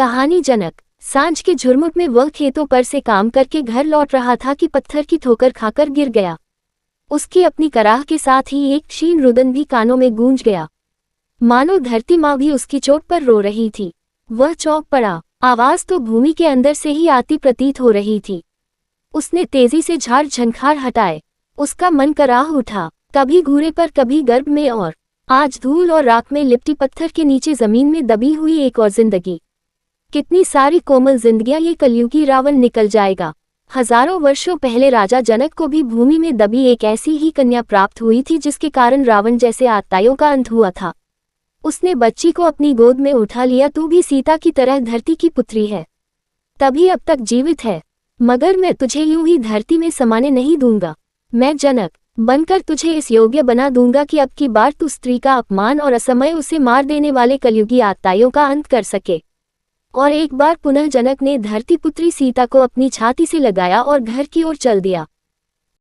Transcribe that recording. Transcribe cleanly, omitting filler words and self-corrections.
कहानी जनक। सांझ के झुरमुट में वह खेतों पर से काम करके घर लौट रहा था कि पत्थर की ठोकर खाकर गिर गया। उसकी अपनी कराह के साथ ही एक क्षीण रुदन भी कानों में गूंज गया, मानो धरती माँ भी उसकी चोट पर रो रही थी। वह चौंक पड़ा। आवाज तो भूमि के अंदर से ही आती प्रतीत हो रही थी। उसने तेजी से झाड़ झंखार हटाए। उसका मन कराह उठा, कभी घूरे पर कभी गर्भ में, और आज धूल और राख में लिपटी पत्थर के नीचे जमीन में दबी हुई एक और जिंदगी। कितनी सारी कोमल जिंदगियां ये कलयुगी रावण निकल जाएगा। हजारों वर्षों पहले राजा जनक को भी भूमि में दबी एक ऐसी ही कन्या प्राप्त हुई थी, जिसके कारण रावण जैसे आत्ताओं का अंत हुआ था। उसने बच्ची को अपनी गोद में उठा लिया। तू भी सीता की तरह धरती की पुत्री है, तभी अब तक जीवित है, मगर मैं तुझे यूं ही धरती में समाने नहीं दूंगा। मैं जनक बनकर तुझे इस योग्य बना दूंगा कि अब की बार तू स्त्री का अपमान और असमय उसे मार देने वाले कलयुगी आत्ताओं का अंत कर सके। और एक बार पुनः जनक ने धरती पुत्री सीता को अपनी छाती से लगाया और घर की ओर चल दिया।